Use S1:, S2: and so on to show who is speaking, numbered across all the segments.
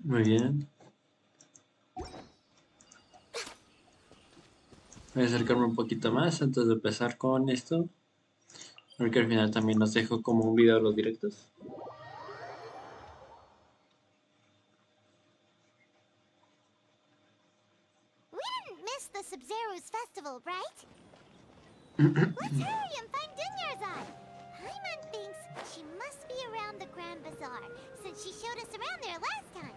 S1: Muy bien. Voy a acercarme un poquito más antes de empezar con esto. Porque al final también nos dejo como un video de los directos.
S2: We didn't miss the Sabzeruz festival, right? Let's hurry and find Dunyarzad. Paimon thinks she must be around the Grand Bazaar, since she showed us around there last time.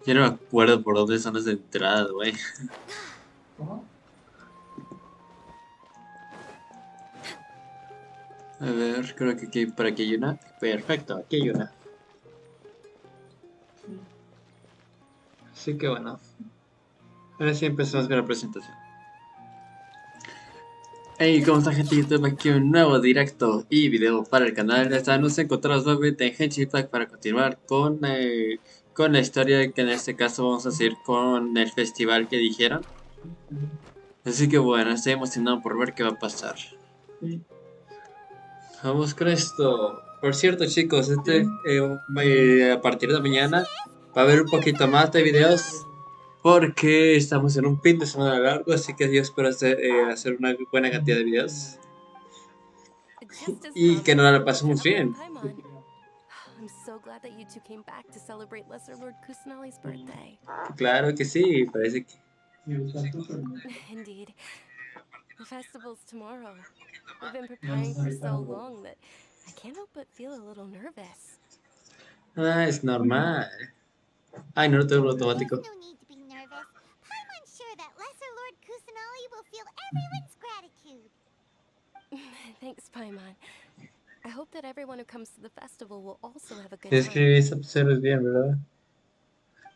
S1: Ya no me acuerdo por dónde son las entradas, güey. A ver, creo que aquí, por aquí hay una. Perfecto, aquí hay una. Así que bueno. Ahora sí empezamos con la presentación. Hey, ¿cómo está, gente de YouTube? Aquí un nuevo directo y video para el canal. Nos encontramos nuevamente en Genshin Impact para continuar con la historia, que en este caso vamos a seguir con el festival que dijeron. Así que bueno, estoy emocionado por ver qué va a pasar. Vamos con esto. Por cierto, chicos, a partir de mañana va a haber un poquito más de videos porque estamos en un fin de semana largo, así que yo espero hacer una buena cantidad de videos y que nos la pasemos bien.
S3: I'm so glad that you two came back to celebrate Lesser Lord Kusanali's birthday.
S1: Claro que sí, parece que...
S3: Indeed. The festival's tomorrow. We've been preparing for so long that I can't help but feel a little nervous.
S1: Ah, es normal. Ay, no lo tengo en
S2: There's
S1: automático.
S2: no need to be nervous. Paimon's sure that Lesser Lord Kusanali will feel everyone's gratitude.
S3: Thanks, Paimon. I hope that everyone who comes to the festival will also have a good time.
S1: Escribí Sabzeruz bien, ¿verdad?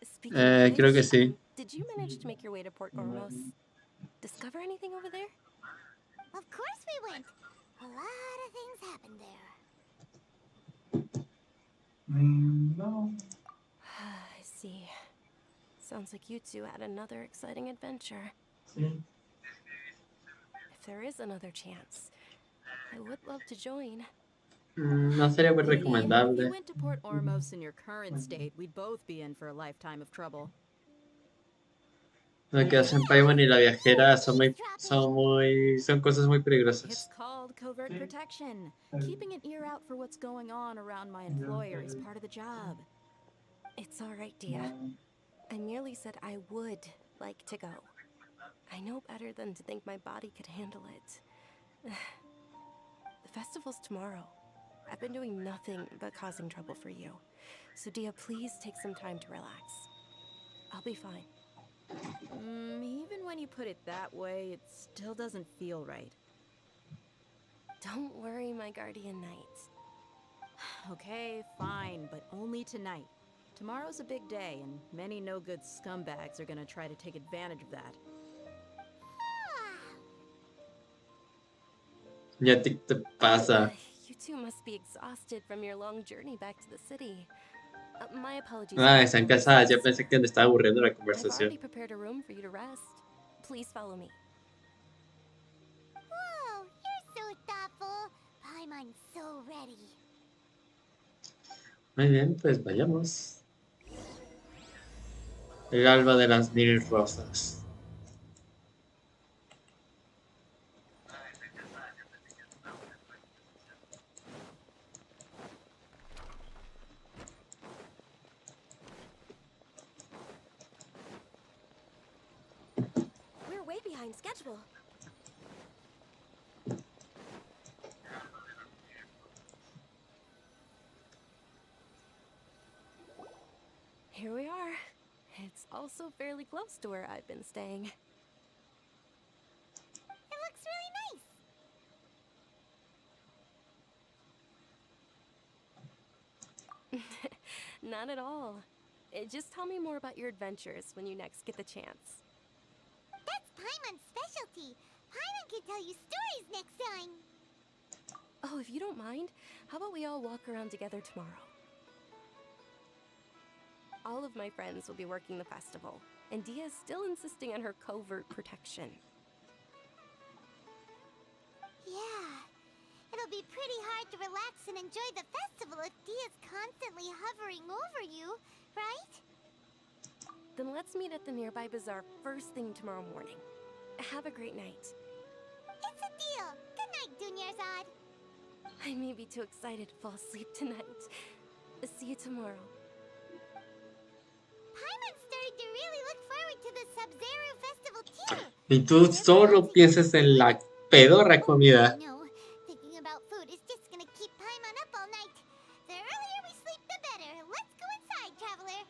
S3: Speaking of
S1: Creo que
S3: which,
S1: sí.
S3: did you manage to make your way to Port Ormos? Discover anything over there?
S2: Of course we went. A lot of things happened there.
S3: I see. Sounds like you two had another exciting adventure. If there is another chance, I would love to join.
S1: No sería muy
S4: Lady, if you
S1: recomendable.
S4: went to Port Ormos in your current state, we'd both be in for a lifetime of trouble.
S1: Lo que hacen Paimon y la viajera son cosas muy
S4: It's
S1: peligrosas.
S4: called covert protection. Keeping an ear out for what's going on around my employer is part of the job.
S3: It's all right, Dia. I merely said I would like to go. I know better than to think my body could handle it. The festival's tomorrow. I've been doing nothing but causing trouble for you. So Dia, please take some time to relax. I'll be fine.
S4: Even when you put it that way, it still doesn't feel right.
S3: Don't worry, my guardian knight.
S4: Okay, fine, but only tonight. Tomorrow's a big day, and many no-good scumbags are gonna try to take advantage of that.
S1: Ya te pasa.
S3: You two must be exhausted from your long journey back to the city. My apologies.
S1: Ah, están casadas. Ya pensé que me estaba aburriendo la
S3: I've
S1: conversación.
S3: already prepared a room for you to rest. Please follow me.
S2: Whoa, you're so thoughtful. Paimon's so ready.
S1: Muy bien, pues vayamos. El alba de las mil rosas.
S3: We're way behind schedule. Here we are. It's also fairly close to where I've been staying.
S2: It looks really nice.
S3: Not at all. Just tell me more about your adventures when you next get the chance.
S2: That's Paimon's specialty. Paimon can tell you stories next time.
S3: Oh, if you don't mind, how about we all walk around together tomorrow? All of my friends will be working the festival, and Dia is still insisting on her covert protection.
S2: be pretty hard to relax and enjoy the festival if Dia's constantly hovering over you, right?
S3: Then let's meet at the nearby bazaar first thing tomorrow morning. Have a great night.
S2: It's a deal. Good night, Dunyarzad.
S3: I may be too excited to fall asleep tonight. See you tomorrow.
S2: Paimon's starting to really look forward to the Sabzeruz festival too.
S1: Y tú solo piensas en la pedorra comida.
S2: No, thinking about food is just gonna keep Paimon up all night. The earlier we sleep, the better. Let's go inside, traveler.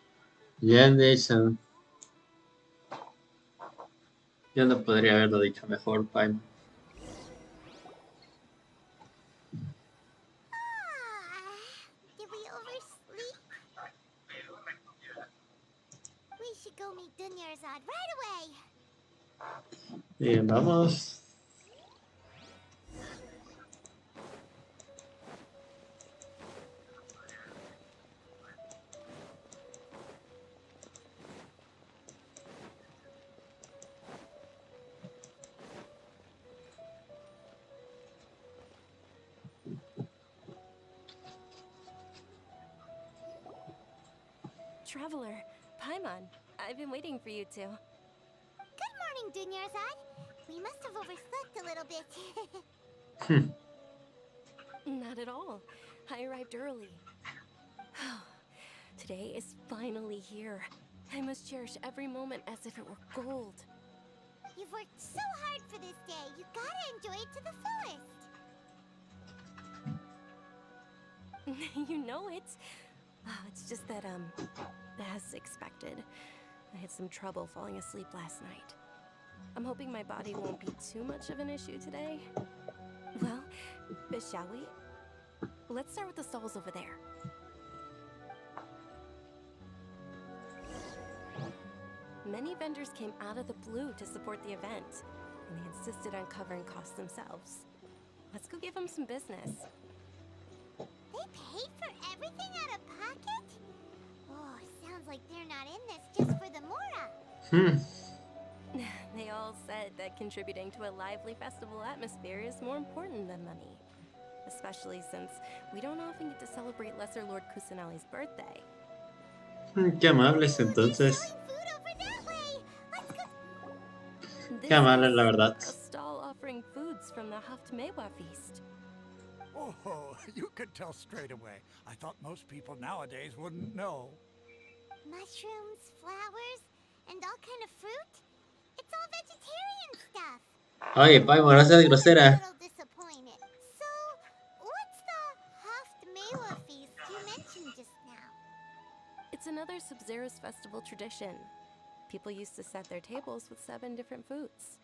S1: Bien dicho. Yo no podría haberlo dicho mejor, Paimon.
S2: Did we oversleep? We should go meet Dunyarzad right away.
S1: Bien, vamos.
S3: Traveler, Paimon, I've been waiting for you two.
S2: Good morning, Dunyarzad. We must have overslept a little bit.
S3: Not at all. I arrived early. Today is finally here. I must cherish every moment as if it were gold.
S2: You've worked so hard for this day. You gotta enjoy it to the fullest.
S3: You know it. It's just that, as expected, I had some trouble falling asleep last night. I'm hoping my body won't be too much of an issue today. Well, shall we? Let's start with the stalls over there. Many vendors came out of the blue to support the event, and they insisted on covering costs themselves. Let's go give them some business.
S2: They paid for everything out of pocket? Oh, sounds like they're not in this just for the Mora.
S3: They all said that contributing to a lively festival atmosphere is more important than money. Especially since we don't often get to celebrate Lesser Lord Kusanali's birthday.
S1: Qué amables entonces.
S2: Selling food over that way. Let's go.
S1: Qué amables, la verdad.
S3: A stall offering foods from the Haftmewa feast.
S5: Oh, you could tell straight away. I thought most people nowadays wouldn't know.
S2: Mushrooms, flowers, and all kind of fruit? It's all vegetarian stuff.
S1: Oye, Paimon, no seas grosera.
S2: I'm a little disappointed. So, what's the Haftmewa feast you mentioned just now?
S3: It's another Sabzeruz festival tradition. People used to set their tables with 7 different foods.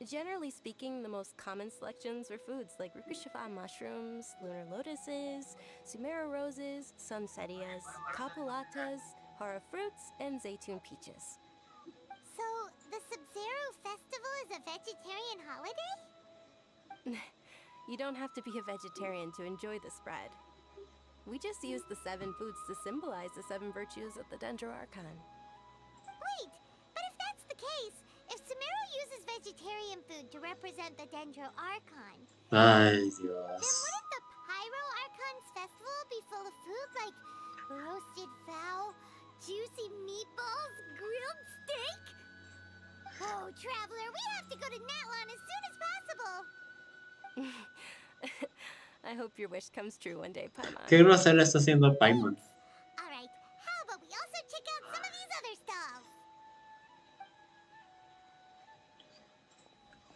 S3: Generally speaking, the most common selections were foods like Rukushifa mushrooms, lunar lotuses, Sumera roses, sunsetias, kapulatas, hara fruits, and zaytun peaches.
S2: So, the Sabzeruz festival is a vegetarian holiday?
S3: You don't have to be a vegetarian to enjoy the spread. We just use the 7 foods to symbolize the 7 virtues of the Dendro Archon.
S2: Wait, but if that's the case, if Sumera uses vegetarian food to represent the Dendro Archon,
S1: Ay,
S2: then
S1: Dios.
S2: wouldn't the Pyro Archon's festival be full of food like roasted fowl, juicy meatballs, grilled steak? Oh, Traveler, we have to go to Natlan as soon as possible!
S3: I hope your wish comes true one day, Paimon.
S1: ¿Qué grosera está haciendo Paimon?
S2: Alright, how about we also check out some of these other stalls?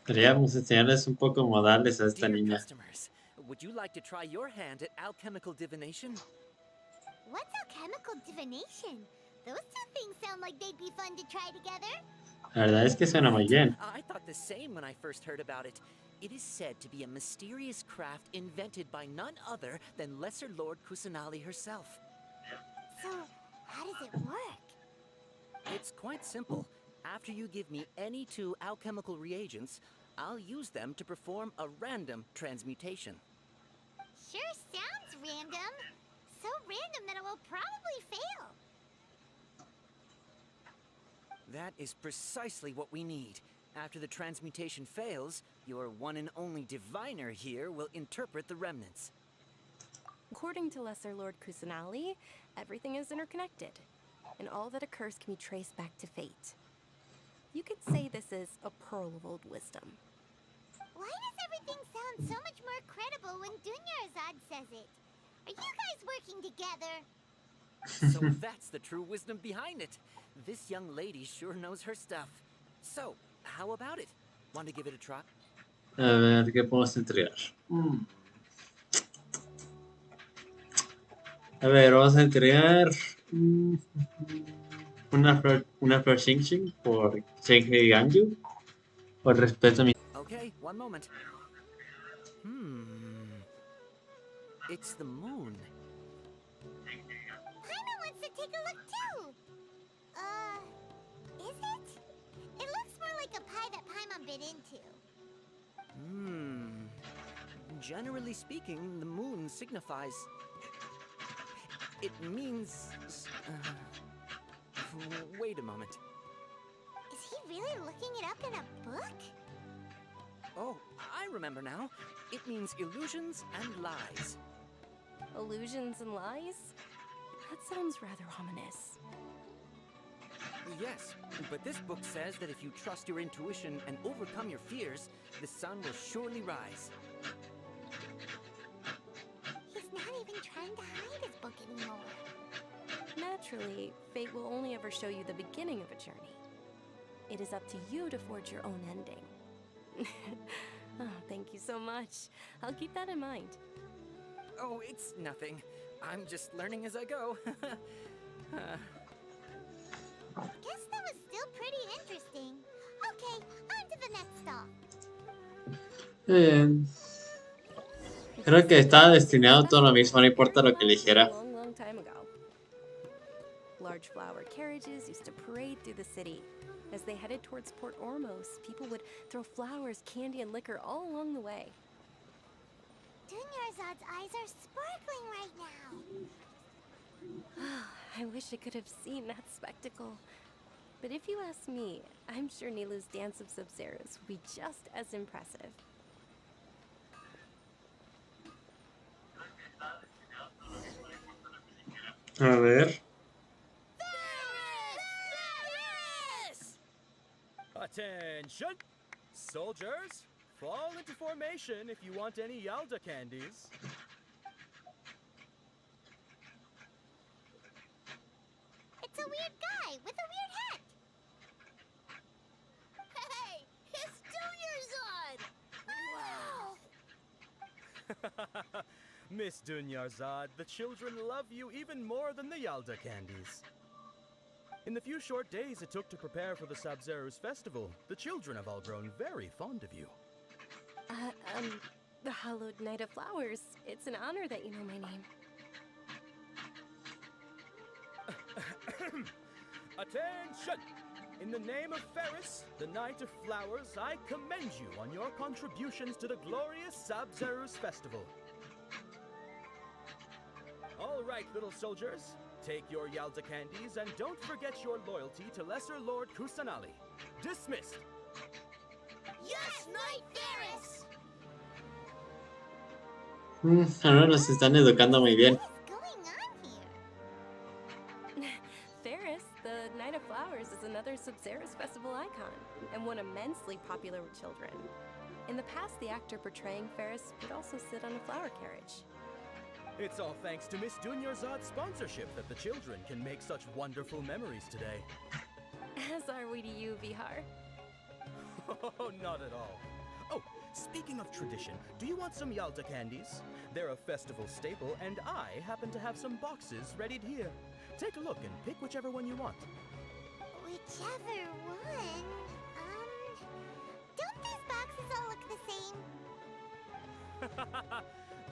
S1: Deberíamos enseñarles un poco modales a esta
S6: Dear
S1: niña.
S6: customers, would you like to try your hand at alchemical divination?
S2: What's alchemical divination? Those two things sound like they'd be fun to try together.
S1: La verdad es que suena muy bien.
S6: I thought the same when I first heard about it. It is said to be a mysterious craft invented by none other than Lesser Lord Kusanali herself.
S2: So, how does it work?
S6: It's quite simple. After you give me any 2 alchemical reagents, I'll use them to perform a random transmutation.
S2: Sure sounds random. So random that it will probably fail.
S6: That is precisely what we need. After the transmutation fails, your one and only diviner here will interpret the remnants.
S3: According to Lesser Lord Kusanali, everything is interconnected, and all that occurs can be traced back to fate. You could say this is a pearl of old wisdom.
S2: Why does everything sound so much more credible when Dunyarzad says it? Are you guys working together?
S6: So that's the true wisdom behind it. This young lady sure knows her stuff. So, how about it? Want to give it a try?
S1: A ver, ¿qué podemos entregar? A ver, vamos a entregar una flor Xing Xing por Shenhe Ganju. Por respeto a mi...
S6: Okay, one moment. It's the moon.
S2: Paimon wants to take a look too. Is it? It looks more like a pie that Paimon bit into.
S6: Generally speaking, the moon signifies... It means... wait a moment.
S2: Is he really looking it up in a book?
S6: Oh, I remember now. It means illusions and lies.
S3: Illusions and lies? That sounds rather ominous.
S6: Yes, but this book says that if you trust your intuition and overcome your fears, the sun will surely rise.
S2: He's not even trying to hide his book anymore.
S3: Naturally, fate will only ever show you the beginning of a journey. It is up to you to forge your own ending. Oh, thank you so much. I'll keep that in mind.
S6: Oh, it's nothing. I'm just learning as I go.
S2: Guess that was still pretty interesting. Okay, on to the next stop.
S1: Creo que estaba destinado todo lo mismo, no importa lo que eligiera.
S3: Long time ago. Large flower carriages used to parade through the city. As they headed towards Port Ormos, people would throw flowers, candy, and liquor all along the way.
S2: Dunyarzad's eyes are sparkling right now.
S3: I wish I could have seen that spectacle. But if you ask me, I'm sure Nilu's dance of Sabzeruz would be just as impressive.
S1: A ver.
S7: Attention! Soldiers, fall into formation if you want any Yalda candies.
S2: It's a weird guy with a weird hat. Hey, it's Dunyarzad! Wow!
S7: Miss Dunyarzad, the children love you even more than the Yalda candies. In the few short days it took to prepare for the Sabzeruz festival, the children have all grown very fond of you.
S3: The Hallowed Night of Flowers. It's an honor that you know my name.
S7: Attention! In the name of Ferris, the Knight of Flowers, I commend you on your contributions to the glorious Sabzeruz festival. All right, little soldiers. Take your Yalda candies and don't forget your loyalty to Lesser Lord Kusanali. Dismissed!
S2: Yes, Knight Ferris!
S1: Ahora los están educando muy bien.
S2: What is going on here?
S3: Ferris, the Night of Flowers, is another Sabzeruz festival icon, and one immensely popular with children. In the past, the actor portraying Ferris would also sit on a flower carriage.
S7: It's all thanks to Miss Dunyarzad's sponsorship that the children can make such wonderful memories today.
S3: As are we to you, Vihar.
S7: Oh, not at all. Oh, speaking of tradition, do you want some Yalda candies? They're a festival staple, and I happen to have some boxes readied here. Take a look and pick whichever one you want.
S2: Whichever one? Don't these boxes all look the same?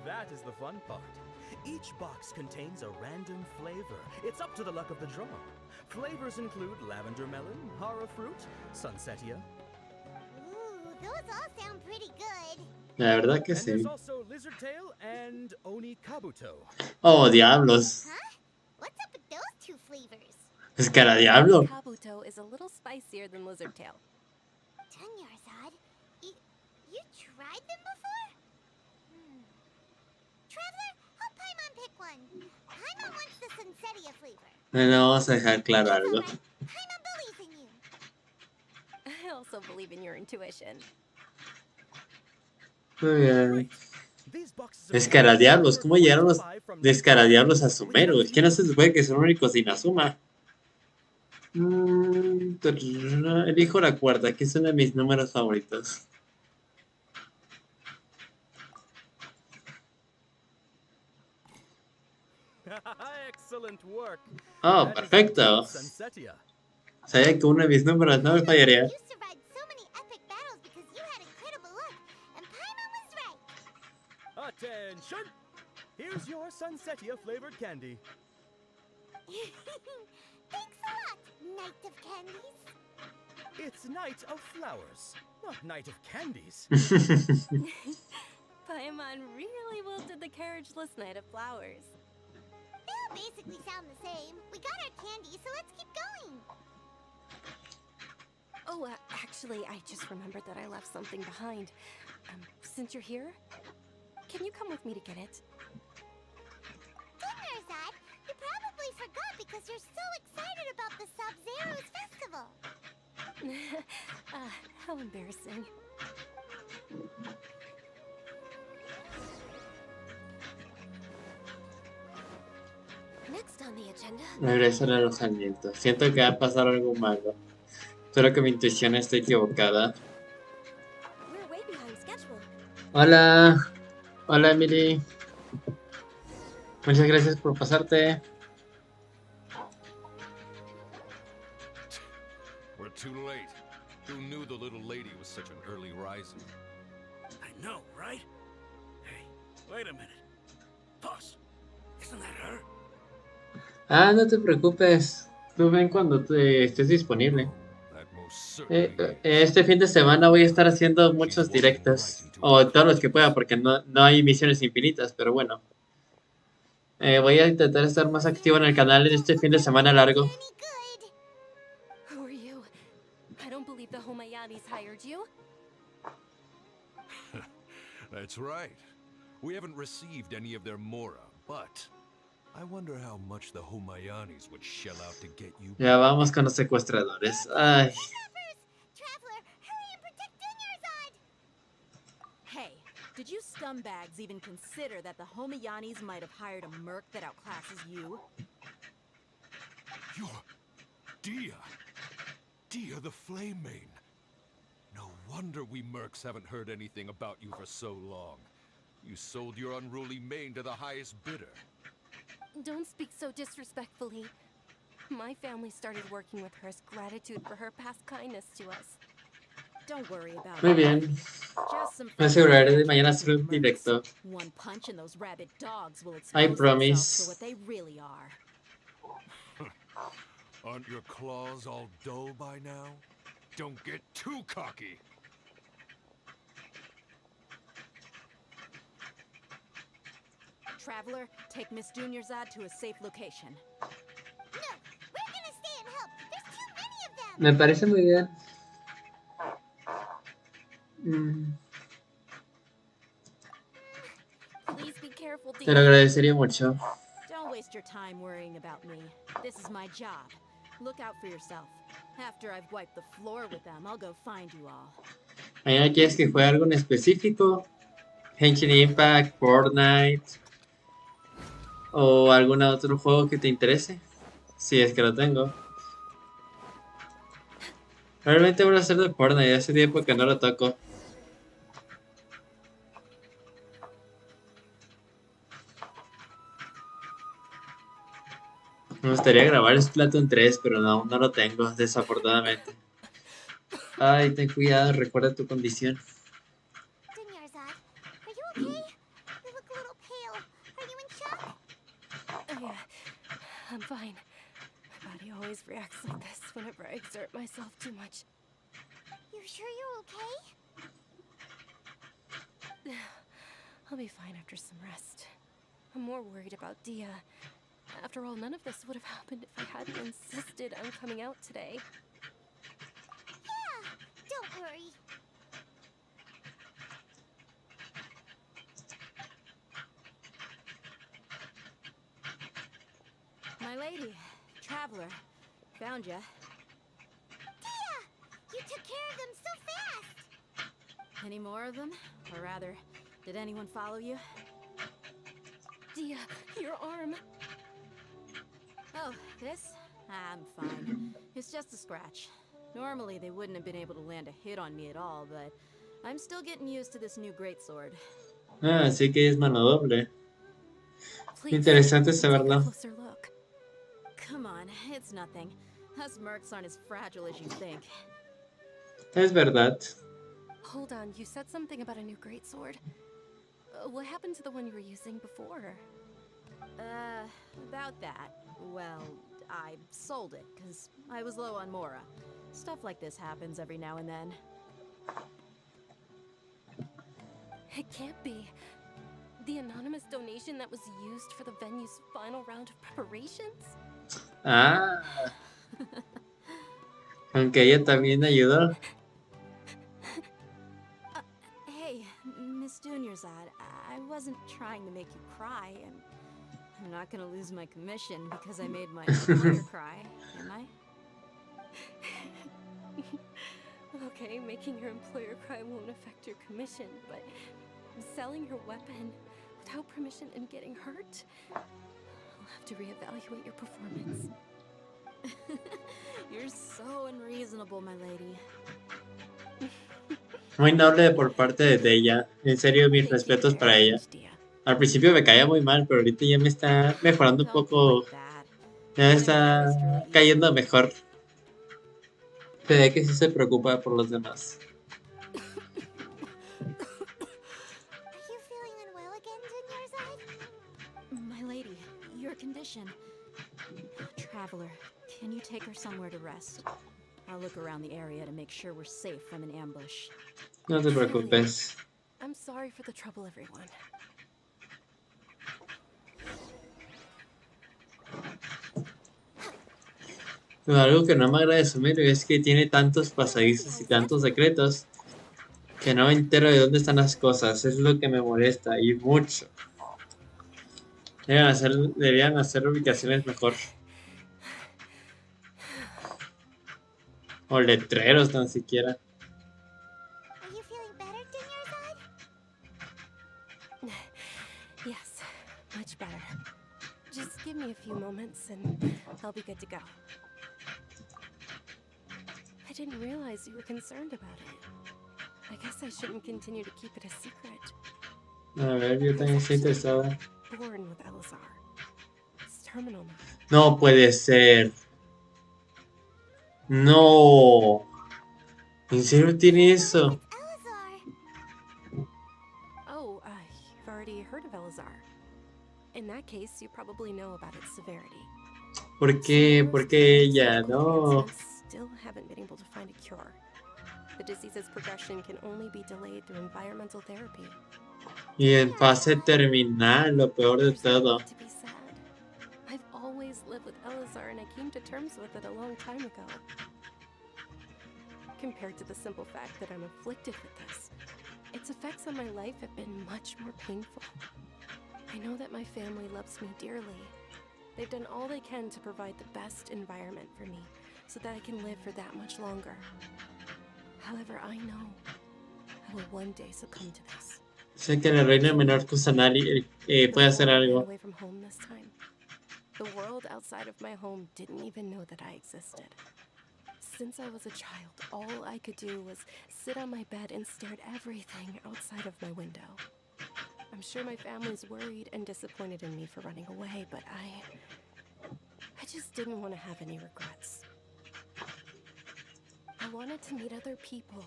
S7: That is the fun part. Each box contains a random flavor. It's up to the luck of the draw. Flavors include lavender melon, hara fruit, sunsetia.
S2: Ooh, those all sound pretty good.
S1: La verdad que
S7: And
S1: sí.
S7: there's also lizard tail and oni kabuto.
S1: Oh, diablos.
S2: Huh? What's up with those two flavors?
S1: Es cara diablo.
S3: Kabuto is a little spicier than Lizard Tail.
S2: Dunyarzad? You tried them before? Traveler, help Paimon pick one. Paimon wants the Sunsetia flavor.
S1: No, vamos a dejar claro
S2: It's
S1: algo.
S2: alright. Paimon believes in you.
S3: I also believe in your intuition.
S1: Muy bien.
S7: Great. These boxes of
S1: Descaradiablos, ¿cómo llegaron los
S7: 1 to 5 from
S1: descaradiablos a
S7: With
S1: Sumeru?
S7: lucky
S1: Es que no
S7: you.
S1: se supone que son únicos sin Azuma. Elijo la cuarta, que es uno de mis números favoritos.
S7: Excellent work.
S1: Oh,
S7: That is
S1: perfecto.
S7: indeed Sunsetia.
S1: Sabía que uno de mis números no me fallaría.
S2: You survived so many epic battles because you had incredible luck, and Paimon was right.
S7: Attention! Here's your Sunsetia flavored candy.
S2: Thanks a lot, Knight of Candies.
S7: It's Night of Flowers, not Night of Candies.
S3: Paimon really wilted the carriageless Knight of Flowers.
S2: They all basically sound the same. We got our candy, so let's keep going.
S3: Oh, actually, I just remembered that I left something behind. Since you're here, can you come with me to get it?
S2: Dunyarzad, you probably forgot because you're so excited about the Sabzeruz festival.
S3: How embarrassing. Next on the agenda.
S1: Regreso al alojamiento. Siento que va a pasar algo malo. Espero que mi intuición esté equivocada.
S3: We're way behind schedule.
S1: Hola. Hola, Emily. Muchas gracias por pasarte.
S8: We're too late. Who knew the little lady was such an early riser?
S5: I know, right? Hey, wait a minute. Boss, isn't that her?
S1: Ah, no te preocupes. Tú ven cuando estés disponible.
S8: That most certainly is.
S1: Este fin de semana voy a estar haciendo muchos directos. O todos los que pueda, porque no hay misiones infinitas, pero bueno. Voy a intentar estar más activo en el canal en este fin de semana largo.
S2: Any good?
S3: Who are you? I don't believe the Homayanis hired you.
S8: That's right. We haven't received any of their mora, but I wonder how much the Homayanis would shell out to get you.
S1: Ya vamos con los secuestradores. Ay.
S2: Kidnappers! Traveler, hurry and protect Dunyarzad!
S4: Hey, did you scumbags even consider that the Homayanis might have hired a merc that outclasses you?
S8: You're Dia. Dia the Flame Main. No wonder we mercs haven't heard anything about you for so long. You sold your unruly mane to the highest bidder.
S3: Don't speak so disrespectfully. My family started working with her as gratitude for her past kindness to us.
S4: Don't worry about
S1: Muy
S4: it.
S1: bien.
S4: Just some
S1: Me aseguraré de
S4: fresh
S1: mañana
S4: mercs.
S1: hacer un directo.
S4: One punch and those rabid dogs will
S1: I
S4: expose
S1: promise.
S4: themselves for what they really are.
S8: Aren't your claws all dull by now? Don't get too cocky.
S4: Traveler, take Miss Dunyarzad to a safe location.
S2: No, we're gonna stay and help. There's too many of them.
S1: Me parece muy bien.
S3: Please be careful,
S1: Te lo
S3: dear.
S1: agradecería mucho.
S4: Don't waste your time worrying about me. This is my job. Look out for yourself. After I've wiped the floor with them, I'll go find you all.
S1: Mañana quieres que juegue algo en específico. Genshin Impact, Fortnite. O algún otro juego que te interese. Si es que lo tengo. Realmente voy a hacer de Fortnite. Hace tiempo que no lo toco. Me gustaría grabar Splatoon 3, pero no lo tengo, desafortunadamente. Ay, ten cuidado, recuerda tu condición.
S2: Dunyarzad, are you okay? You look a little pale. Are you in shock?
S3: Oh, yeah, I'm fine. My body always reacts like this whenever I exert myself too much.
S2: You sure you're okay?
S3: I'll be fine after some rest. I'm more worried about Dia. After all, none of this would have happened if I hadn't insisted on coming out today.
S2: Yeah, don't worry.
S4: My lady, traveler, found ya.
S2: Dia! You took care of them so fast!
S4: Any more of them? Or rather, did anyone follow you?
S3: Dia, your arm.
S4: Oh, this? I'm fine. It's just a scratch. Normally, they wouldn't have been able to land a hit on me at all, but I'm still getting used to this new greatsword.
S1: Ah, así que es mano doble.
S3: Please,
S1: Interesante
S3: let me take a
S1: saberlo.
S3: closer look.
S4: Come on, it's nothing. Us mercs aren't as fragile as you think.
S1: Es verdad.
S3: Hold on, you said something about a new greatsword. What happened to the one you were using before?
S4: About that. Well, I sold it, because I was low on Mora. Stuff like this happens every now and then.
S3: It can't be. The anonymous donation that was used for the venue's final round of preparations?
S1: Ah, aunque ella también ayudó.
S4: Hey, Miss Dunyarzad, I wasn't trying to make you cry, and I'm not gonna lose my commission because I made my employer cry, am I?
S3: Okay, making your employer cry won't affect your commission, but selling your weapon without permission and getting hurt? I'll have to reevaluate your performance.
S4: You're so unreasonable, my lady.
S1: Muy noble por parte de ella. En serio, mis
S3: Thank you
S1: respetos para
S3: very
S1: ella.
S3: much, Dia.
S1: Al principio me caía muy mal, pero ahorita ya me está mejorando un
S4: Don't be
S1: poco.
S4: like that.
S1: Ya me
S4: Learning
S1: está
S4: Taoist really
S1: cayendo
S4: easy.
S1: mejor. Se ve que sí se preocupa por los demás.
S2: Are you feeling unwell again, Dunyarzad?
S4: My lady, your condition. Traveler, can you take her somewhere to rest? I'll look around the area to make sure we're safe from an ambush.
S1: No te preocupes.
S3: I'm sorry for the trouble, everyone.
S1: Pero algo que no me agrada de Sumeru es que tiene tantos pasadizos y tantos secretos que no me entero de dónde están las cosas. Es lo que me molesta y mucho. Deberían hacer ubicaciones mejor. O letreros tan siquiera.
S2: Are you feeling better, Dunyarzad?
S3: Yes, much better. Just give me a few moments and I'll be good to go. I didn't realize you were concerned about it. I guess I shouldn't continue to keep it a secret.
S1: A ver, yo también estoy interesada.
S3: Born with Elazar. It's terminal now.
S1: No puede ser. No. ¿En serio tiene eso?
S2: It's Elazar.
S3: Oh, you've already heard of Elazar. In that case, you probably know about its severity.
S1: ¿Por qué? ¿Por qué ella?
S3: Medical
S1: No.
S3: advancements still haven't been able to find a cure. The disease's progression can only be delayed through environmental therapy.
S1: Y en fase terminal, lo peor de
S3: There's no
S1: todo.
S3: need to be sad. I've always lived with Elazar and I came to terms with it a long time ago. Compared to the simple fact that I'm afflicted with this, its effects on my life have been much more painful. I know that my family loves me dearly. They've done all they can to provide the best environment for me so that I can live for that much longer. However, I know I will one day succumb to this.
S1: Sé que la reina menor Kusanagi puede hacer
S3: Before I ran
S1: algo.
S3: away from home this time, the world outside of my home didn't even know that I existed. Since I was a child, all I could do was sit on my bed and stare at everything outside of my window. I'm sure my family's worried and disappointed in me for running away, but I just didn't want to have any regrets. I wanted to meet other people.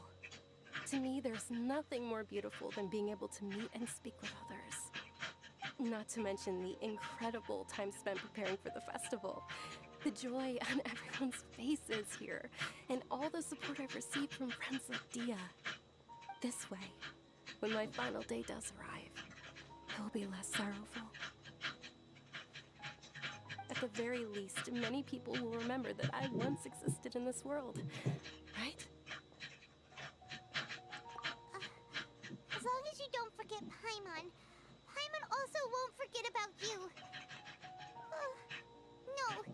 S3: To me, there's nothing more beautiful than being able to meet and speak with others. Not to mention the incredible time spent preparing for the festival. The joy on everyone's faces here, and all the support I've received from friends like Dia. This way, when my final day does arrive, I will be less sorrowful. At the very least, many people will remember that I once existed in this world, right?
S2: As long as you don't forget Paimon, Paimon also won't forget about you. No,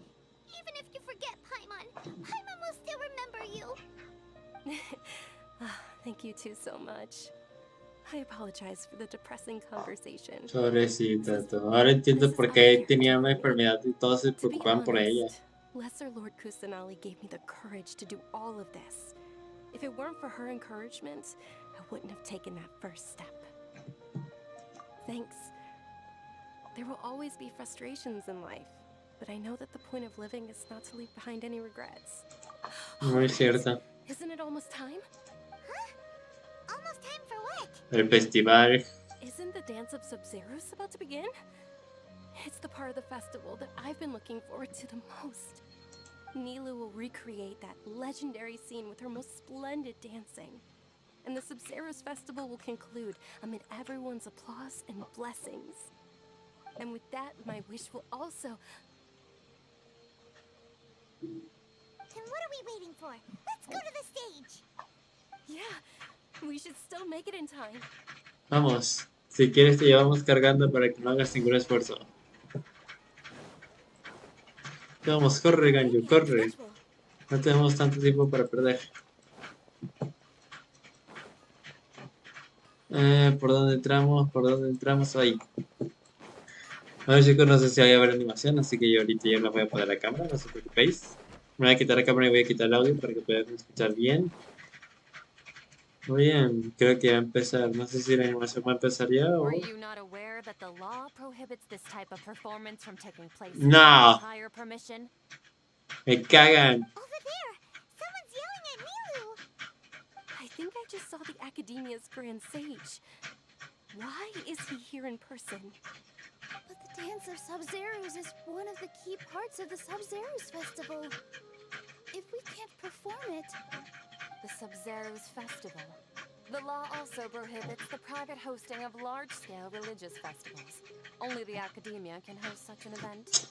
S3: Thank you two so much. I apologize for the depressing conversation.
S1: Pobrecita, tú. Ahora entiendo por qué tenía una enfermedad y todos se
S3: To be
S1: preocupaban por ella.
S3: honest, Lesser Lord Kusanali gave me the courage to do all of this. If it weren't for her encouragement, I wouldn't have taken that first step. Thanks. There will always be frustrations in life, but I know that the point of living is not to leave behind any regrets.
S1: Muy cierto.
S3: Isn't it almost time?
S2: Huh? Almost time for what?
S1: El festival.
S3: Isn't the dance of Sabzeruz about to begin? It's the part of the festival that I've been looking forward to the most. Nilu will recreate that legendary scene with her most splendid dancing. And the Sabzeruz festival will conclude amid everyone's applause and blessings. And with that, my wish will also...
S2: Then what are we waiting for? Let's go to the stage!
S3: Yeah, we should still make it in time.
S1: Vamos. Si quieres te llevamos cargando para que no hagas ningún esfuerzo. Vamos, corre, Ganyu, corre. No tenemos tanto tiempo para perder. ¿Por dónde entramos? ¿Por dónde entramos? Ahí. A ver, chicos, no sé si vaya a haber animación, así que yo ahorita ya no voy a poner la cámara, no os preocupéis. Me voy a quitar la cámara y voy a quitar el audio para que puedan escuchar bien. Muy bien, creo que va a empezar. No sé si la animación va a empezar ya o...
S9: Were you not aware that the law prohibits this type of performance from taking place
S1: No.
S9: without prior permission?
S1: Me cagan.
S2: Over there! Someone's yelling at Nilu!
S3: I think I just saw the Academia's Grand Sage. Why is he here in person?
S2: But the dance of Sabzeruz is one of the key parts of the Sabzeruz festival. If we can't perform it...
S9: The Sabzeruz Festival. The law also prohibits the private hosting of large-scale religious festivals. Only the Academia can host such an event.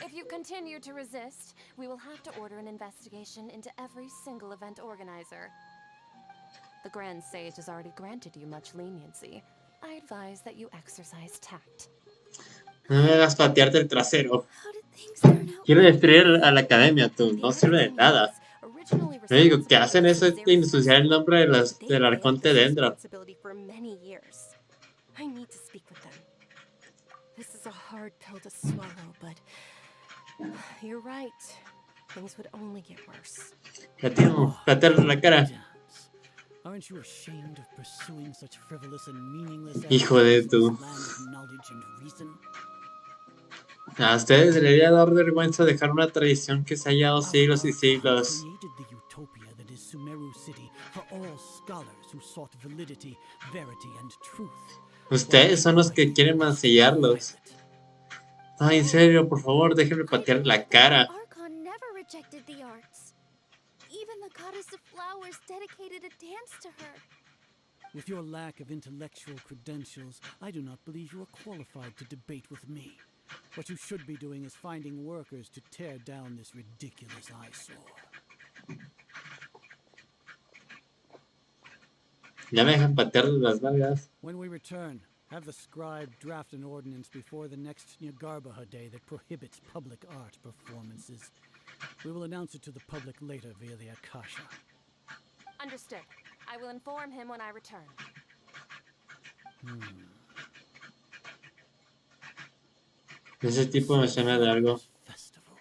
S9: If you continue to resist, we will have to order an investigation into every single event organizer. The Grand Sage has already granted you much leniency. I advise that you exercise tact.
S1: No me hagas patearte el trasero.
S2: How did things turn out?
S1: Quiero destruir a la academia, tú. No sirve de nada. Lo único que hacen eso es ensuciar el nombre de del arconte dentro.
S3: For many years. I need to speak with them. This is a hard pill to swallow, but you're right. Things would only get worse.
S1: Latino, patearle la cara.
S5: Aren't you ashamed of pursuing such frivolous and meaningless
S1: Hijo de tu.
S5: land of knowledge and reason?
S1: A ustedes les debería dar vergüenza dejar una tradición que se ha hallado siglos y siglos.
S5: Created the utopia that is Sumeru City for all scholars who sought validity, verity, and truth.
S1: Ustedes son los que quieren mancillarlos. Ay, en serio, por favor, déjenme patear la cara.
S2: Archon never rejected the arts. Even the goddess of flowers dedicated a dance to her.
S5: With your lack of intellectual credentials, I do not believe you are qualified to debate with me. What you should be doing is finding workers to tear down this ridiculous eyesore.
S1: Ya me dejan patearle las nalgas.
S5: When we return, have the scribe draft an ordinance before the next Nyargarbaha Day that prohibits public art performances. We will announce it to the public later via the Akasha.
S9: Understood. I will inform him when I return.
S1: Ese tipo me suena de algo.
S5: Festival.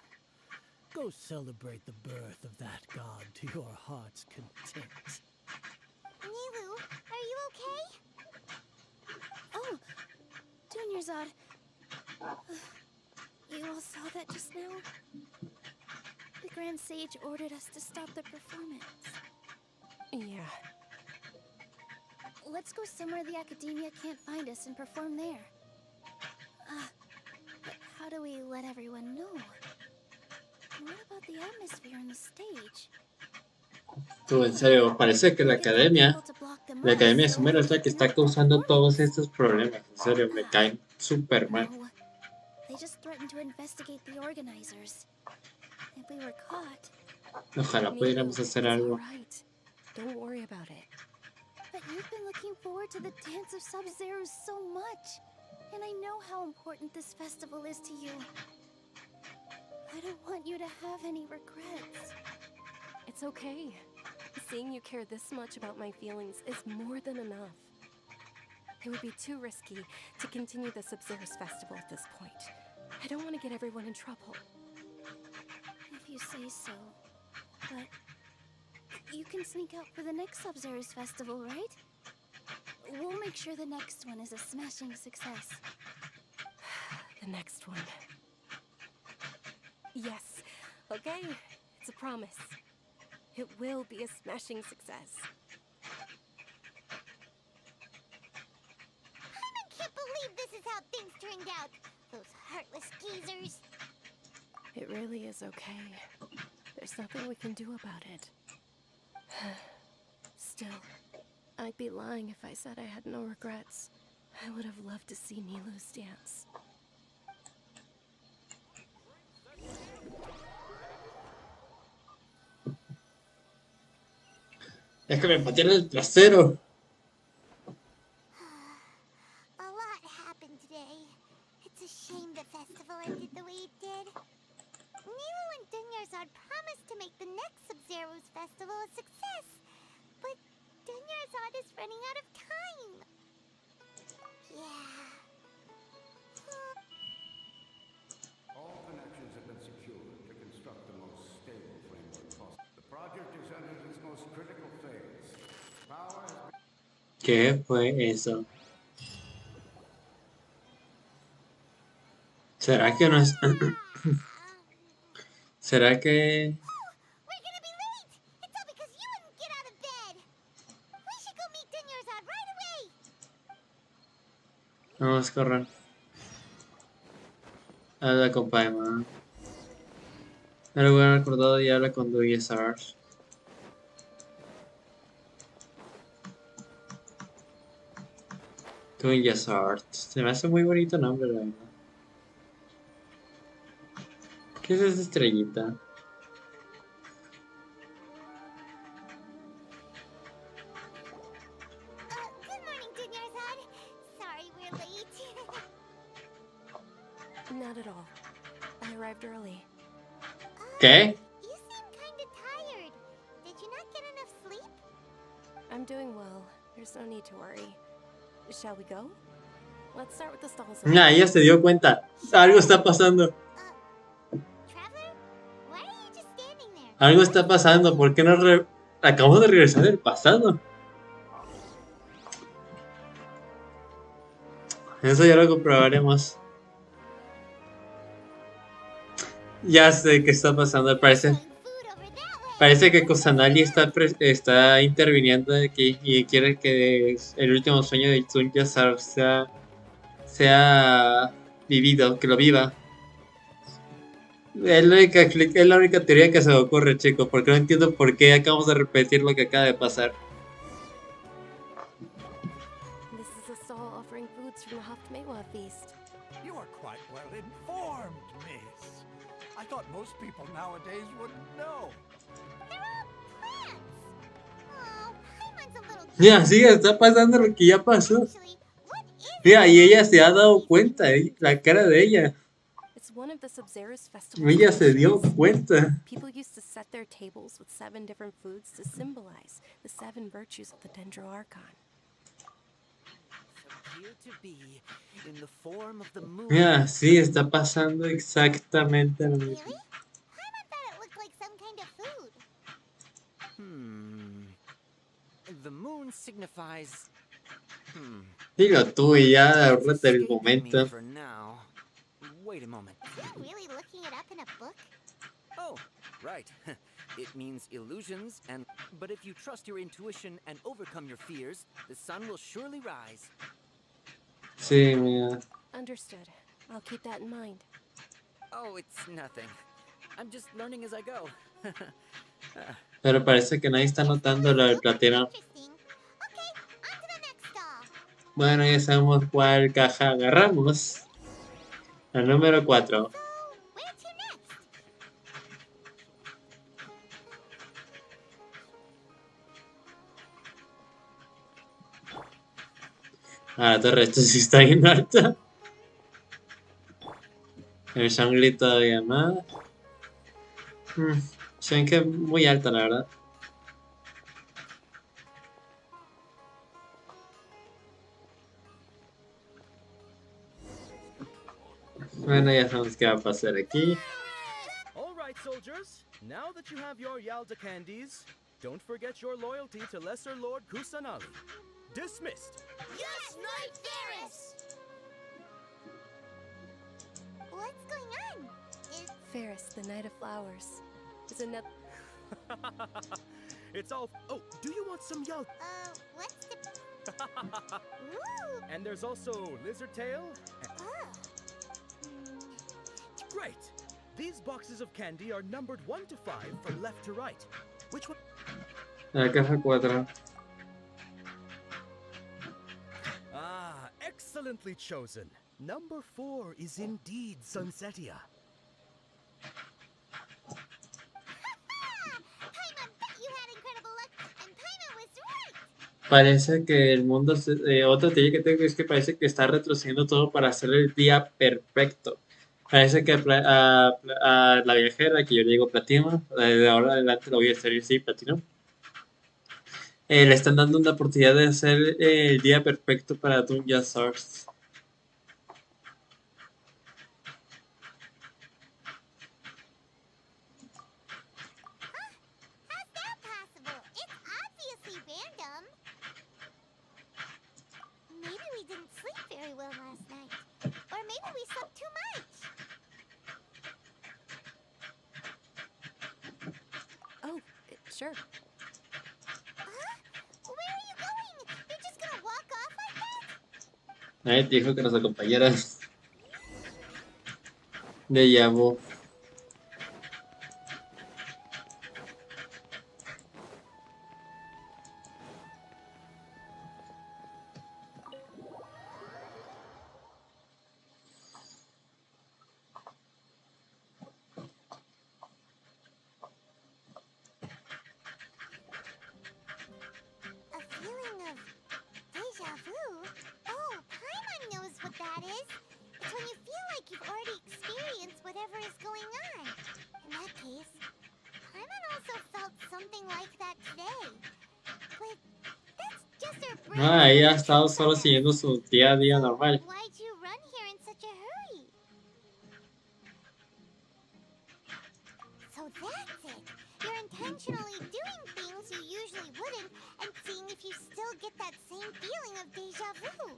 S5: Go celebrate the birth of that god to your heart's content.
S2: Nilu, are you okay? Oh, Dunyarzad. You all saw that just now? The Grand Sage ordered us to stop the performance.
S3: Yeah.
S2: Let's go somewhere the Academia can't find us and perform there. But how do we let everyone know? And what about the atmosphere on the stage?
S1: Tú, en serio, parece que la academia de Sumeru es la que está causando todos estos problemas. En serio, me caen súper mal.
S2: No. They just threatened to investigate the organizers. If we were caught.
S1: Ojalá pudiéramos hacer algo.
S3: Right. Don't worry about it.
S2: But you've been looking forward to the dance of Sabzeruz so much. And I know how important this festival is to you. I don't want you to have any regrets.
S3: It's It's okay. Seeing you care this much about my feelings is more than enough. It would be too risky to continue the Sabzeruz festival at this point. I don't want to get everyone in trouble.
S2: If you say so. But you can sneak out for the next Sabzeruz festival, right? We'll make sure the next one is a smashing success.
S3: The next one. Yes. Okay. It's a promise. It will be a smashing success.
S2: I can't believe this is how things turned out. Those heartless geezers.
S3: It really is okay. There's nothing we can do about it. Still, I'd be lying if I said I had no regrets. I would have loved to see Nilou's dance.
S1: Déjame patear el trasero.
S2: A lot happened today. It's a shame the festival ended the way it did. Nilou and Dunyarzad promised to make the next Sabzeruz festival a success, but Dunyarzad is running out of time. Yeah.
S10: All connections have been secured to construct the most stable framework possible. The project is entered its most critical phase. Power has been...
S1: ¿Qué fue eso? ¿Será que no es... ¿Será que...?
S2: We're gonna be late! It's all because you wouldn't get out of bed! We should go meet Dunyarzad right away!
S1: Vamos a correr. Habla con Paimon. El lugar acordado y habla con Dunyarzad. Dunyarzad. Se me hace muy bonito nombre, la verdad. ¿Qué es esa estrellita?
S2: Good morning, Dunyarzad. Sorry we're late.
S3: Not at all. I arrived early.
S1: ¿Qué?
S2: You seem kinda tired. Did you not get enough sleep?
S3: I'm doing well. There's no need to worry. Shall we go? Let's start with the stalls.
S1: Nah, ella se dio cuenta. Algo está pasando.
S2: Traveler? Why are you just standing there?
S1: Algo está pasando. ¿Por qué no acabamos de regresar del pasado? Eso ya lo comprobaremos. Ya sé qué está pasando. Parece que Kusanagi está interviniendo aquí y quiere que el último sueño de Dunyarzad sea vivido, que lo viva. Es la única teoría que se me ocurre, chico, porque no entiendo por qué acabamos de repetir lo que acaba de pasar.
S3: This is a stall offering foods from the nuevo feast.
S5: You are quite well informed, miss. I thought most people nowadays wouldn't know.
S1: Ya, sí, está pasando lo que ya pasó. Mira, y ella se ha dado cuenta, la cara de ella. Ella se dio cuenta.
S3: People used to set their tables with 7 different foods to symbolize the 7 virtues of the Dendro Archon.
S1: Mira, sí, está pasando exactamente lo mismo.
S6: The moon signifies...
S1: Dilo tú y ya ahorrate el momento.
S6: Wait a moment.
S2: Really looking it up in a book?
S6: Oh, right. It means illusions and... But if you trust your intuition and overcome your fears, the sun will surely rise.
S1: Sí, mira.
S3: Understood. I'll keep that in mind.
S6: Oh, it's nothing. I'm just learning as I go.
S1: Pero parece que nadie está notando lo del platino. Bueno, ya sabemos cuál caja agarramos. La número 4. Ah, la torre, esto sí está bien alta. El Shangri todavía más. Se ven que es muy alta, la verdad. Bueno, ya sabemos qué va a pasar aquí.
S7: All right, soldiers. Now that you have your Yalda candies, don't forget your loyalty to Lesser Lord Kusanali. Dismissed.
S2: Yes, Knight Ferris! What's going on?
S3: Ferris, the Knight of Flowers, is another.
S7: It's all. Oh, do you want some Yalda?
S2: What's the... Ooh!
S7: And there's also Lizard Tail.
S2: Oh.
S7: Great. These boxes of candy are numbered 1 to 5 from left to right. Which one?
S1: La caja 4.
S7: Ah, excellently chosen. Number 4 is indeed Sunsetia.
S2: Paimon bet you had incredible luck, and Paimon was right!
S1: Parece que el mundo... otra teoría que tengo es que parece que está retrocediendo todo para hacer el día perfecto. Parece que a la viajera, que yo le digo Platino, de ahora en adelante lo voy a hacer sí, Platino, le están dando una oportunidad de hacer el día perfecto para Dungeon Source.
S2: How's that possible? It's obviously random. Maybe we didn't sleep very well last night. Or maybe we slept too much.
S3: Oh, sure.
S2: Huh? Where are you going? You're just gonna walk off like that?
S1: Nadie te dijo que nos acompañaras. De llamo.
S2: A feeling of deja vu? Oh, Paimon knows what that is. It's when you feel like you've already experienced whatever is going on. In that case, Paimon also felt something like that today. But that's just her brain.
S1: Ella ha estado solo siguiendo su día a día normal.
S2: Why'd you run here in such a hurry? So that's it. You're intentionally doing things you usually wouldn't and seeing if you still get that same feeling of deja vu.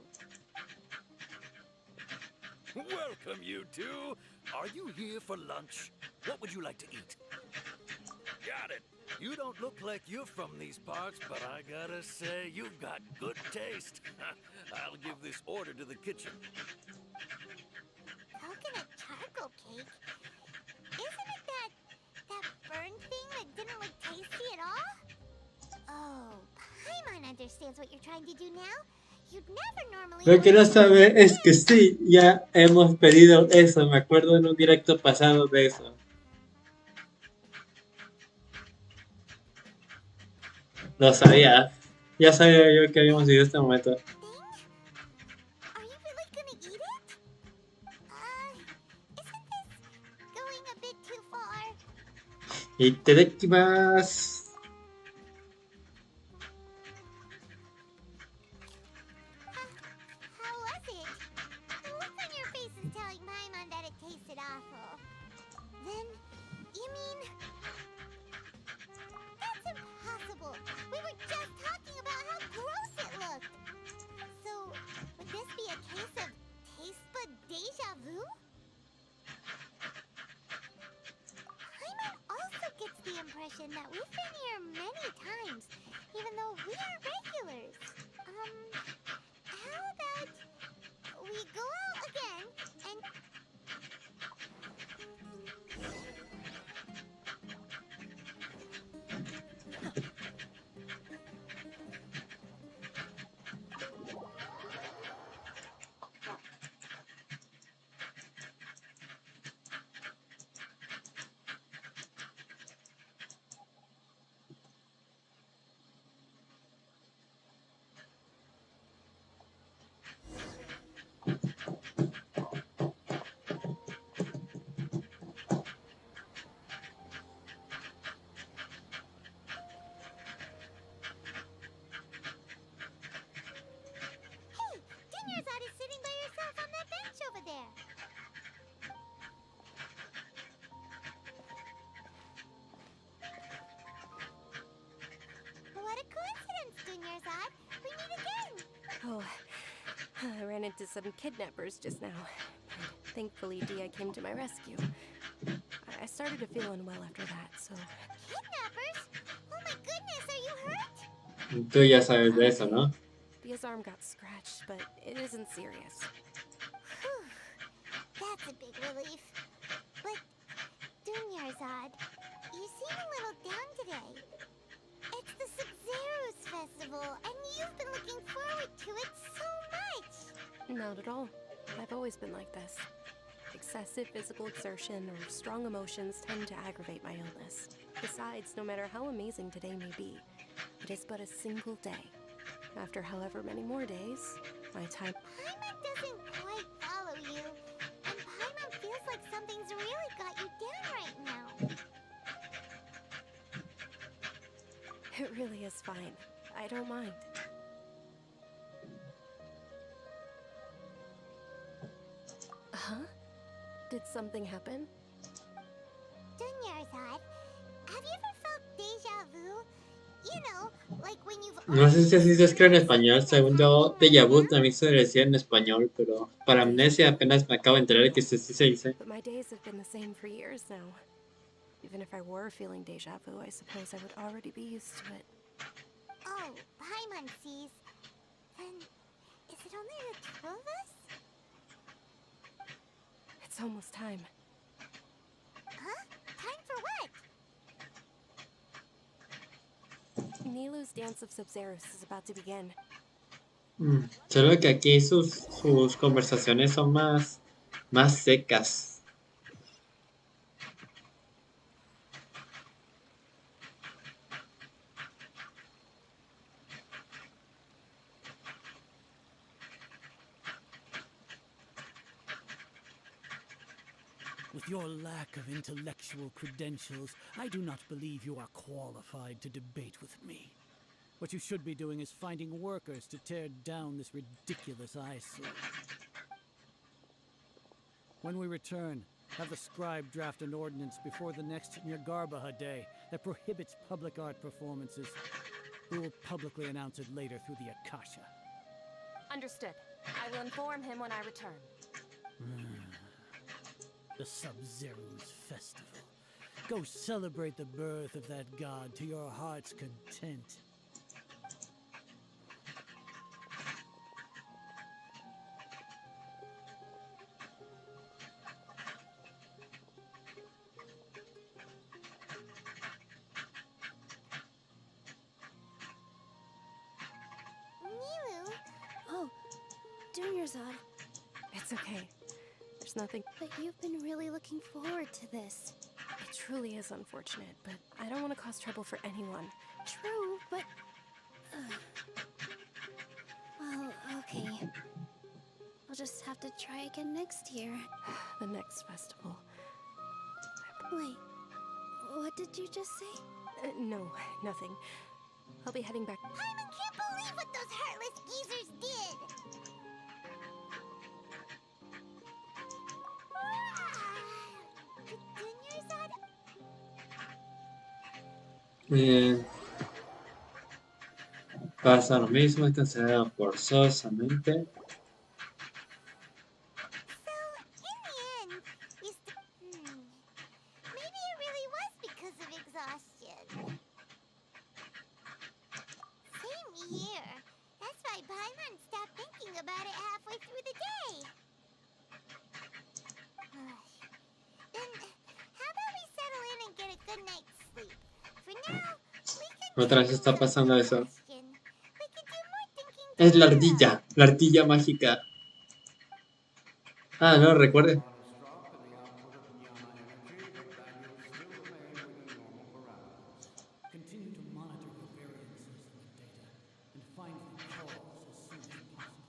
S11: Welcome, you two. Are you here for lunch? What would you like to eat? Got it. You don't look like you're from these parts, but I gotta say, you've got good taste. I'll give this order to the kitchen.
S2: Coconut charcoal cake? Isn't it that burned thing that didn't look tasty at all? Oh, Paimon understands what you're trying to do now. You'd never normally...
S1: Lo que no sabe es que sí, ya hemos pedido eso. Me acuerdo en un directo pasado de eso. Lo sabía. Ya sabía yo que habíamos ido a este momento.
S2: Are you really gonna eat it? Isn't this going a bit too far?
S1: Itadakimasu.
S2: How was it? The look on your face is telling Paimon that it tasted awful. Then, you mean... That's impossible! We were just talking about how gross it looked! So, would this be a case of taste bud deja vu? Paimon also gets the impression that we've been here many times, even though we are regulars. How about we go out again and... coincidence, Dunyarzad. We meet again.
S3: Oh, I ran into some kidnappers just now. And thankfully, Dia came to my rescue. I started to feel unwell after that, so...
S2: Kidnappers? Oh my goodness, are you hurt?
S1: Tú ya sabes de
S3: I'm
S1: eso,
S3: okay.
S1: ¿no?
S3: Dia's arm got scratched, but it isn't serious.
S2: Whew. That's a big relief. But, Dunyarzad, you seem a little down today. It's the Sabzeruz festival, and you've been looking forward to it so much.
S3: Not at all. I've always been like this. Excessive physical exertion or strong emotions tend to aggravate my illness. Besides, no matter how amazing today may be, it is but a single day. After however many more days, my time...
S2: Paimon doesn't quite follow you, and Paimon feels like something's really got you down right now.
S3: It really is fine. I don't mind. Huh? Did something happen?
S2: Dunyarzad, have you ever felt déjà vu? You know, like when you've...
S1: No sé si así se escribe en español. Según yo, déjà vu también se decía en español, pero para amnesia apenas me acabo de enterar que sí se dice.
S3: But my days have been the same for years now. Even if I were feeling déjà vu, I suppose I would already be used to it.
S2: Oh, Paimon sees. Then, is it only the two of us?
S3: It's almost time.
S2: Huh? Time for what?
S3: Nilu's Dance of Sabzeruz is about to begin.
S1: Solo que aquí sus conversaciones son más secas.
S5: With your lack of intellectual credentials, I do not believe you are qualified to debate with me. What you should be doing is finding workers to tear down this ridiculous eyesore. When we return, have the scribe draft an ordinance before the next Nyargarbaha Day that prohibits public art performances. We will publicly announce it later through the Akasha.
S9: Understood. I will inform him when I return.
S5: The Sabzeruz festival. Go celebrate the birth of that god to your heart's content.
S2: Nilu?
S12: Oh, Dunyarzad,
S3: It's okay. There's nothing...
S12: but you've been really looking forward to this.
S3: It truly is unfortunate, but I don't want to cause trouble for anyone.
S12: True, but... well, okay. I'll just have to try again next year.
S3: The next festival.
S12: Wait, what did you just say?
S3: No, nothing. I'll be heading back.
S2: Paimon can't believe what those heartless geezers did! Dunyarzad?
S1: Pasa lo mismo, es cancelado forzosamente.
S2: So, in the end, you maybe it really was because of exhaustion. Same here. That's why Paimon stopped thinking about it halfway through the day. Then, how about we settle in and get a good night's sleep? For now, we can...
S1: Otra vez está pasando eso.
S2: We can do more thinking
S1: Es la
S2: tomorrow.
S1: ardilla mágica. Ah, no, recuerde.
S10: Modest drop in the output of Jnana energy, but values still remain within normal parameters.
S5: Continue to monitor the variances in the data and find the cause as soon as possible.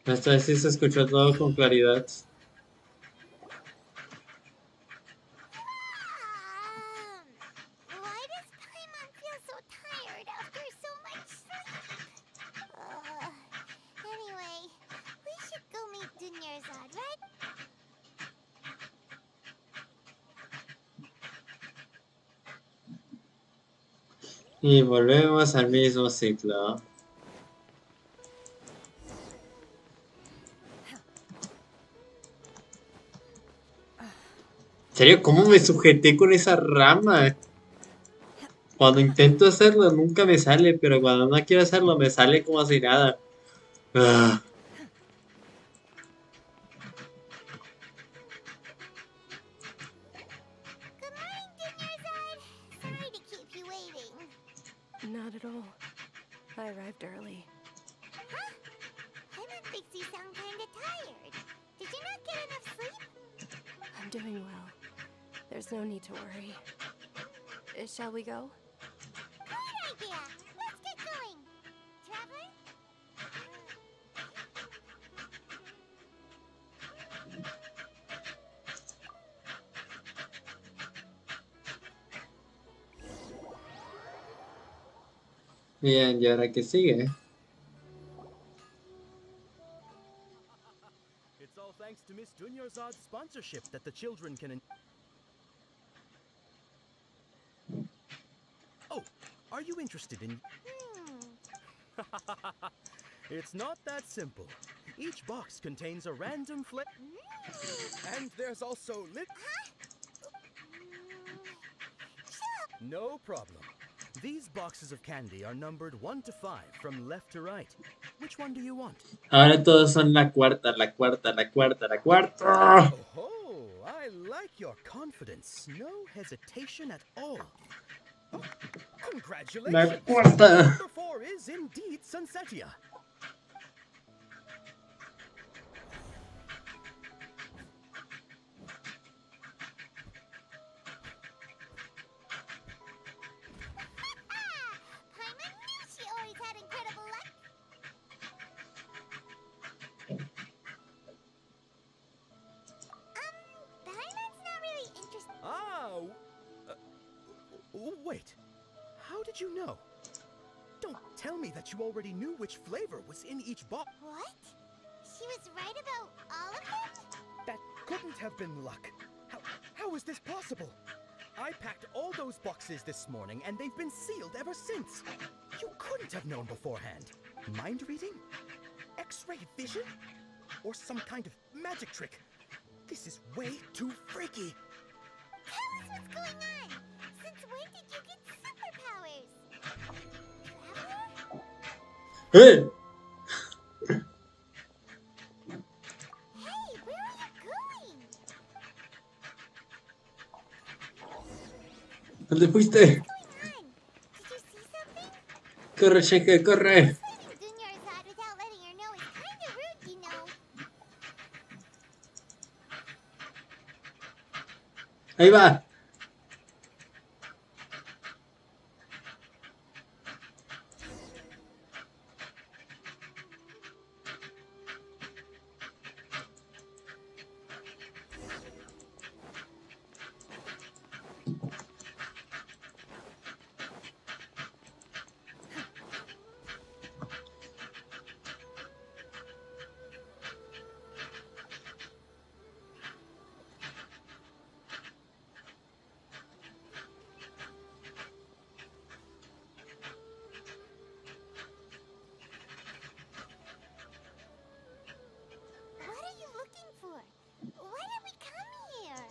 S1: Esta vez sí se escuchó todo con claridad.
S2: Why does Paimon feel so tired after so much sleep? Anyway, we should go meet Dunyarzad, right?
S1: Y volvemos al mismo ciclo. ¿En serio? ¿Cómo me sujeté con esa rama? Cuando intento hacerlo nunca me sale, pero cuando no quiero hacerlo me sale como si nada. Ah.
S2: Good morning, Dinnerside. Sorry to keep you waiting.
S3: Not at all. I arrived early.
S2: Huh? Paimon thinks you sound kinda tired. Did you not get enough sleep?
S3: I'm doing well. There's no need to worry. Shall we go?
S2: Great idea! Let's get going! Traveler?
S1: Bien, ¿y ahora qué sigue?
S7: It's all thanks to Miss Dunyarzad's sponsorship that the children can. Oh, are you interested in? It's not that simple. Each box contains a random and there's also No problem. These boxes of candy are numbered 1 to 5 from left to right. Which one do you want?
S1: Ahora todos son la cuarta, la cuarta, la cuarta, la cuarta.
S7: Oh, I like your confidence. No hesitation at all. Oh, congratulations!
S1: La cuarta.
S7: Number 4 is indeed Sunsetia.
S2: Paimon knew she always had incredible luck! Paimon's not really interested.
S7: Wait. How did you know? Don't tell me that you already knew which flavor was in each box.
S2: What? She was right about all of them?
S7: That couldn't have been luck. How is this possible? I packed all those boxes this morning, and they've been sealed ever since. You couldn't have known beforehand. Mind reading? X-ray vision? Or some kind of magic trick? This is way too freaky.
S2: Tell us what's going on! Since when did you get superpowers? Traveler?
S1: ¡Eh!
S2: Hey, where are you going?
S1: ¿Dónde fuiste?
S2: What's going on? Did you see something?
S1: Corre, cheque, corre.
S2: Leaving Dunyarzad without letting her know is kinda rude, you know.
S1: Ahí va.
S2: What are you looking for? Why did we come here?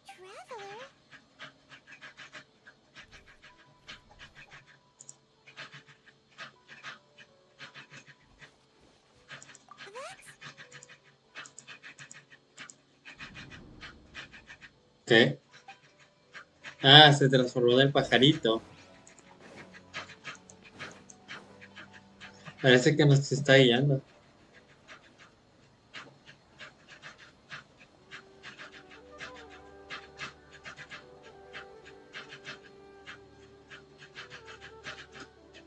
S2: Traveler?
S1: ¿Qué? Ah, se transformó en el pajarito. Parece que nos está guiando.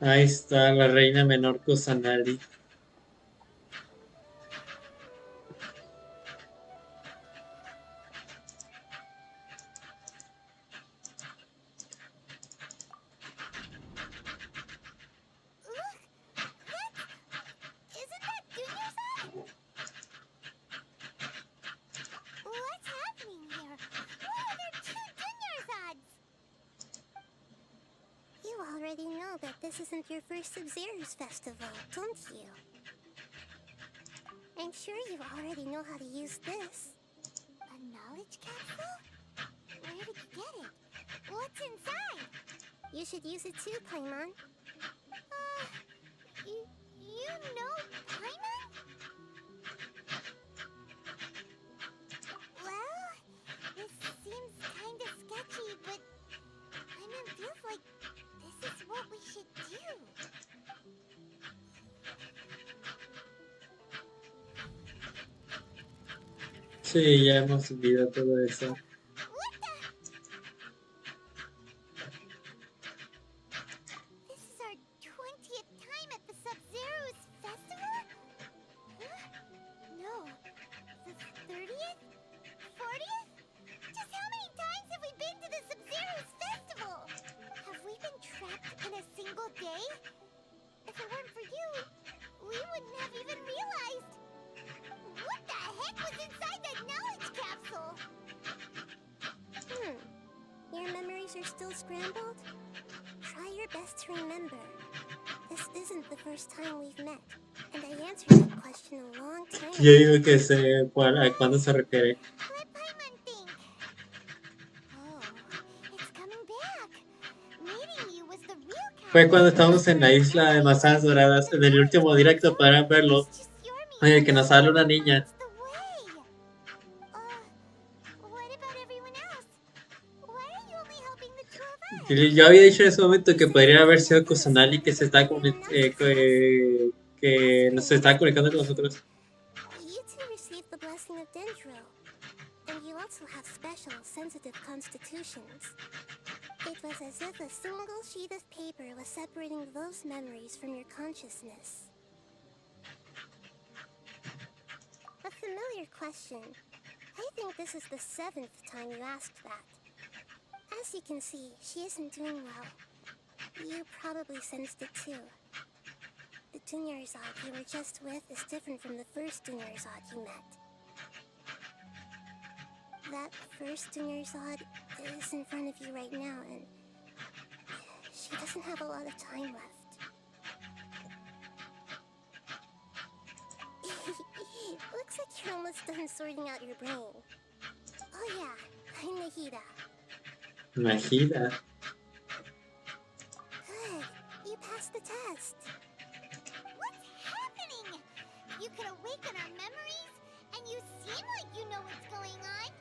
S1: Ahí está la reina menor Kusanali.
S2: Look! Isn't that Dunyarzad? this isn't your first Sabzeruz festival, don't you? I'm sure you already know how to use this. A knowledge capsule? Where did you get it? What's inside? You should use it too, Paimon. You know Paimon? Well, this seems kinda sketchy, but Paimon feels like this is what we should do.
S1: Sí, ya hemos visto todo eso.
S2: What the? This is our 20th time at the Sabzeruz festival? Huh? No. The 30th? 40th? Just how many times have we been to the Sabzeruz festival? Have we been trapped in a single day? If it weren't for you, we wouldn't have even realized. What the heck was inside that knowledge capsule? Your memories are still scrambled? Try your best to remember. This isn't the first time we've met, and I answered that question a long time ago.
S1: Yo digo que sé a cuándo se refiere.
S2: Let Paimon think. Oh, it's coming back. Meeting you was the real
S1: Fue cuando estábamos en la isla de manzanas doradas. En el último directo podrán verlo. En el que nos habla una niña. Yo había dicho en ese momento que podría haber sido Kusanali que se está que nos está comunicando con nosotros.
S2: You two received the blessing of Dendro, and you also have special, sensitive constitutions. It was as if a single sheet of paper was separating those memories from your consciousness. A familiar question. I think this is the 7th time you asked that. As you can see, she isn't doing well. You probably sensed it too. The Dunyarzad you were just with is different from the first Dunyarzad you met. That first Dunyarzad is in front of you right now, and she doesn't have a lot of time left. Looks like you're almost done sorting out your brain. Oh yeah, I'm Nahida.
S1: Nahida.
S2: Good, you passed the test. What's happening? You could awaken our memories, and you seem like you know what's going on.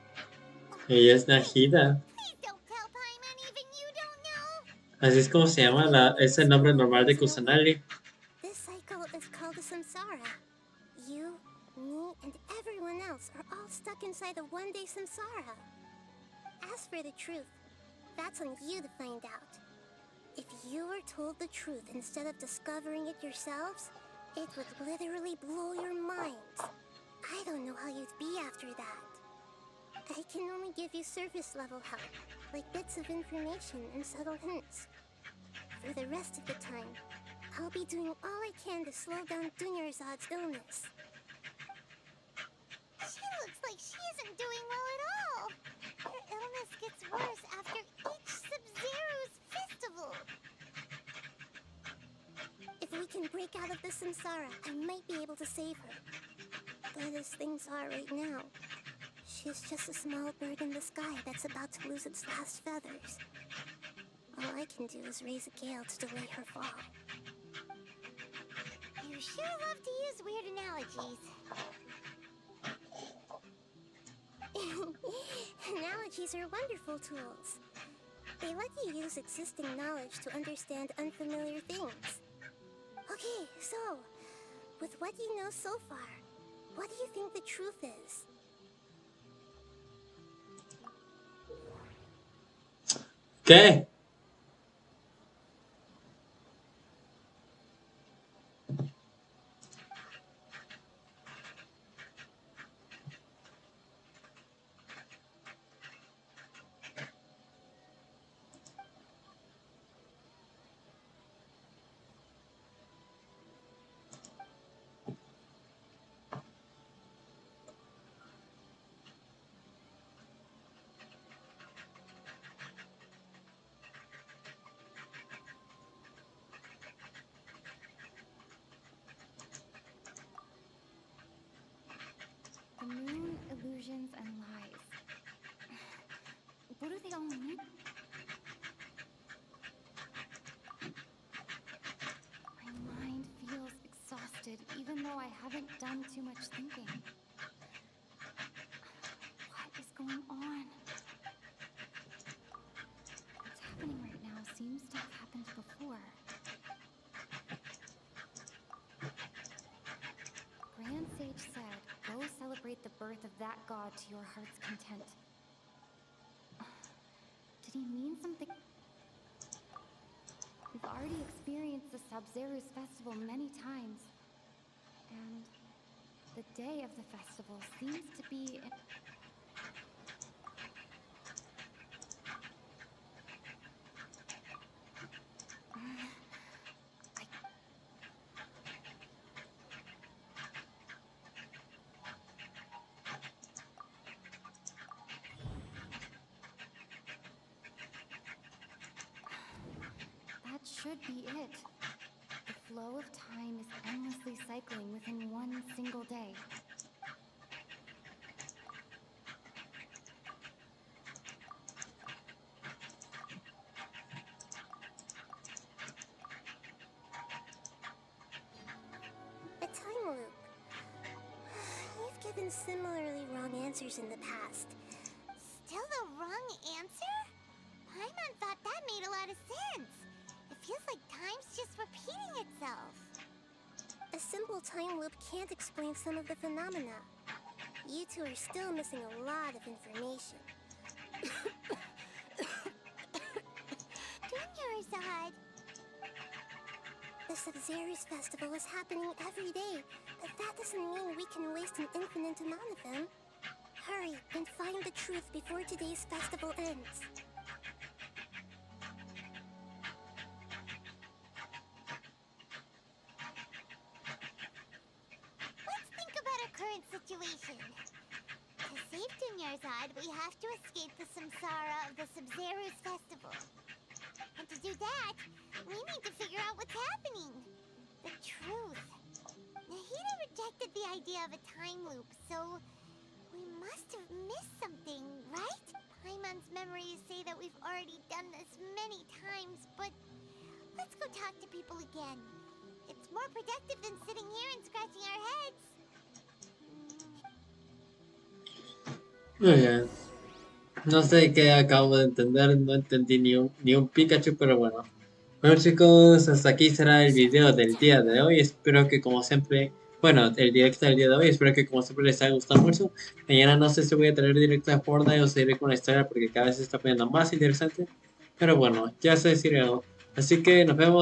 S1: Ella es Nahida.
S2: Please don't tell Paimon even you don't know.
S1: Así es como se llama es el nombre normal de Kusanali.
S2: This cycle is called a samsara. You, me, and everyone else are all stuck inside a one-day samsara. As for the truth, that's on you to find out. If you were told the truth instead of discovering it yourselves, it would literally blow your minds. I don't know how you'd be after that. I can only give you surface-level help, like bits of information and subtle hints. For the rest of the time, I'll be doing all I can to slow down Dunyarzad's illness. She looks like she isn't doing well at all. Her illness gets worse after each Sabzeruz festival. If we can break out of the samsara, I might be able to save her. But as things are right now, she's just a small bird in the sky that's about to lose its last feathers. All I can do is raise a gale to delay her fall. You sure love to use weird analogies. Analogies are wonderful tools. They let you use existing knowledge to understand unfamiliar things. Okay, so, with what you know so far, what do you think the truth is?
S1: ¿Qué?
S2: I haven't done too much thinking. What is going on? What's happening right now seems to have happened before. Grand Sage said, go celebrate the birth of that god to your heart's content. Did he mean something? We've already experienced the Sabzeruz festival many times. And the day of the festival seems to be... That should be it. The flow of time is endlessly cycling within one single day.
S13: A time loop. You've given similarly wrong answers in the past.
S2: Still the wrong answer? Paimon thought that made a lot of sense. It feels like time's just repeating itself.
S13: A simple time loop can't explain some of the phenomena. You two are still missing a lot of information.
S2: Dunyarzad.
S13: The Sabzeruz festival is happening every day, but that doesn't mean we can waste an infinite amount of them. Hurry and find the truth before today's festival ends.
S2: Let's think about our current situation. To save Dunyarzad, we have to escape the samsara of the Sabzeruz festival. And to do that, we need to figure out what's happening. The truth. Nahida rejected the idea of a time loop, so we must have missed something, right? Paimon's memories say that we've already done this many times, but let's go talk to people again. It's more productive than sitting here and scratching our heads.
S1: Muy bien. No sé qué acabo de entender, no entendí ni un Pikachu, pero bueno. Bueno chicos, hasta aquí será el video del día de hoy. Espero que como siempre, bueno, el directo del día de hoy, espero que como siempre les haya gustado mucho. Mañana no sé si voy a tener directo de Fortnite o seguiré con la historia porque cada vez se está poniendo más interesante. Pero bueno, ya se deciré algo. Así que nos vemos.